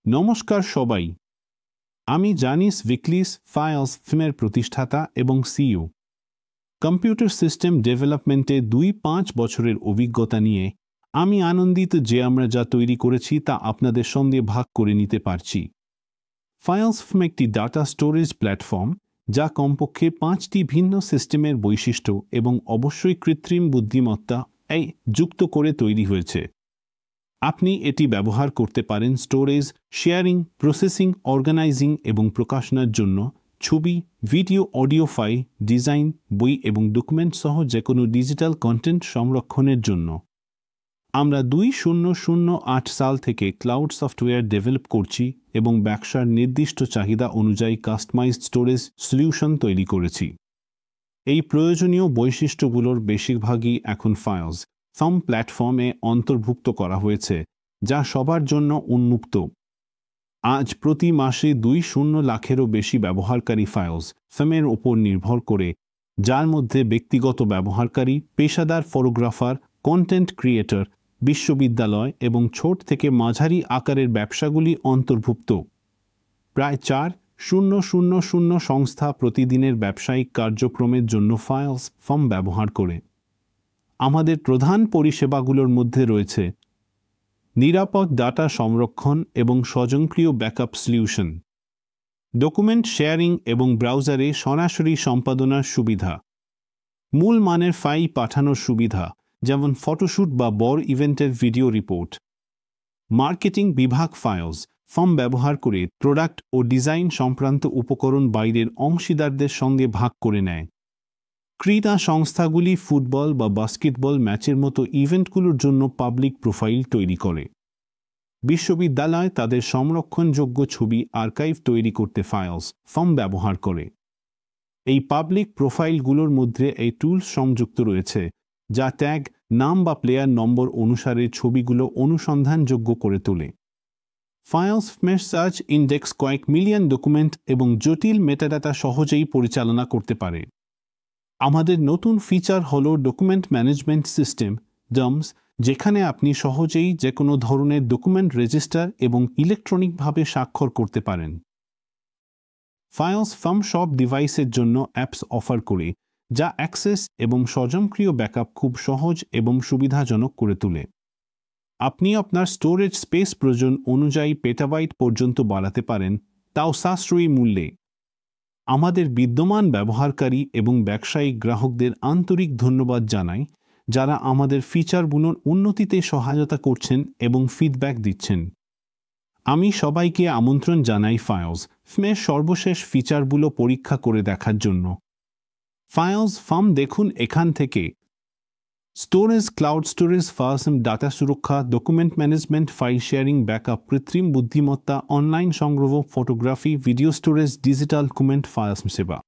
নমস্কার সবাই, আমি জানিস ভিকলিস ফাইলস ফিমের প্রতিষ্ঠাতা এবং সিইও। কম্পিউটার সিস্টেম ডেভেলপমেন্টে 2-5 বছরের অভিজ্ঞতা নিয়ে আমি আনন্দিত যে আমরা যা তৈরি করেছি তা আপনাদের সঙ্গে ভাগ করে নিতে পারছি। ফাইলস ফিম একটি ডাটা স্টোরেজ প্ল্যাটফর্ম যা কমপক্ষে 5টি ভিন্ন সিস্টেমের বৈশিষ্ট্য এবং অবশ্যই কৃত্রিম বুদ্ধিমত্তা যুক্ত করে তৈরি হয়েছে। আপনি এটি ব্যবহার করতে পারেন স্টোরেজ, শেয়ারিং, প্রসেসিং, অর্গানাইজিং এবং প্রকাশনার জন্য, ছবি, ভিডিও, অডিও ফাইল, ডিজাইন, বই এবং ডকুমেন্ট সহ যে কোনো ডিজিটাল কন্টেন্ট সংরক্ষণের জন্য। আমরা 2008 সাল থেকে ক্লাউড সফটওয়্যার ডেভেলপ করছি এবং ব্যবসার নির্দিষ্ট চাহিদা অনুযায়ী কাস্টমাইজড স্টোরেজ সলিউশন তৈরি করেছি। এই প্রয়োজনীয় বৈশিষ্ট্যগুলোর বেশিরভাগই এখন ফাইলস ফিম প্ল্যাটফর্মে অন্তর্ভুক্ত করা হয়েছে, যা সবার জন্য উন্মুক্ত। আজ প্রতি মাসে 20 লাখেরও বেশি ব্যবহারকারী ফাইলস ফিমের ওপর নির্ভর করে, যার মধ্যে ব্যক্তিগত ব্যবহারকারী, পেশাদার ফটোগ্রাফার, কন্টেন্ট ক্রিয়েটর, বিশ্ববিদ্যালয় এবং ছোট থেকে মাঝারি আকারের ব্যবসাগুলি অন্তর্ভুক্ত। প্রায় 4,000 সংস্থা প্রতিদিনের ব্যবসায়িক কার্যক্রমের জন্য ফাইলস ফিম ব্যবহার করে। আমাদের প্রধান পরিষেবাগুলোর মধ্যে রয়েছে নিরাপদ ডাটা সংরক্ষণ এবং স্বয়ংক্রিয় ব্যাকআপ সলিউশন, ডকুমেন্ট শেয়ারিং এবং ব্রাউজারে সরাসরি সম্পাদনার সুবিধা, মূল মানের ফাইল পাঠানোর সুবিধা যেমন ফটোশ্যুট বা বড় ইভেন্টের ভিডিও রিপোর্ট, মার্কেটিং বিভাগ ফাইলস ফিম ব্যবহার করে প্রোডাক্ট ও ডিজাইন সংক্রান্ত উপকরণ বাইরের অংশীদারদের সঙ্গে ভাগ করে নেয়। ক্রীড়া সংস্থাগুলি ফুটবল বা বাস্কেটবল ম্যাচের মতো ইভেন্টগুলোর জন্য পাবলিক প্রোফাইল তৈরি করে। বিশ্ববিদ্যালয় তাদের সংরক্ষণযোগ্য ছবি আর্কাইভ তৈরি করতে ফাইলস ফিম ব্যবহার করে। এই পাবলিক প্রোফাইলগুলোর মধ্যে এই টুলস সংযুক্ত রয়েছে যা ট্যাগ, নাম বা প্লেয়ার নম্বর অনুসারে ছবিগুলো অনুসন্ধানযোগ্য করে তোলে। ফাইলস ফিমের সার্চ ইন্ডেক্স কয়েক মিলিয়ন ডকুমেন্ট এবং জটিল মেটাডাটা সহজেই পরিচালনা করতে পারে। আমাদের নতুন ফিচার হল ডকুমেন্ট ম্যানেজমেন্ট সিস্টেম ডমস, যেখানে আপনি সহজেই যে কোনো ধরনের ডকুমেন্ট রেজিস্টার এবং ইলেকট্রনিকভাবে স্বাক্ষর করতে পারেন। ফাইলস ফিম সব ডিভাইসের জন্য অ্যাপস অফার করে, যা অ্যাক্সেস এবং স্বয়ংক্রিয় ব্যাকআপ খুব সহজ এবং সুবিধাজনক করে তোলে। আপনি আপনার স্টোরেজ স্পেস প্রয়োজন অনুযায়ী পেটাবাইট পর্যন্ত বাড়াতে পারেন, তাও সাশ্রয়ী মূল্যে। আমাদের বিদ্যমান ব্যবহারকারী এবং ব্যবসায়িক গ্রাহকদের আন্তরিক ধন্যবাদ জানাই, যারা আমাদের ফিচারগুলোর উন্নতিতে সহায়তা করছেন এবং ফিডব্যাক দিচ্ছেন। আমি সবাইকে আমন্ত্রণ জানাই ফাইলস ফিমের সর্বশেষ ফিচারগুলো পরীক্ষা করে দেখার জন্য। ফাইলস ফিম দেখুন এখান থেকে। Storage, cloud storage, files data সুরক্ষা, document management, file sharing, backup, কৃত্রিম বুদ্ধিমত্তা, অনলাইন সংগ্রহ, photography, video storage, digital document, files সেবা।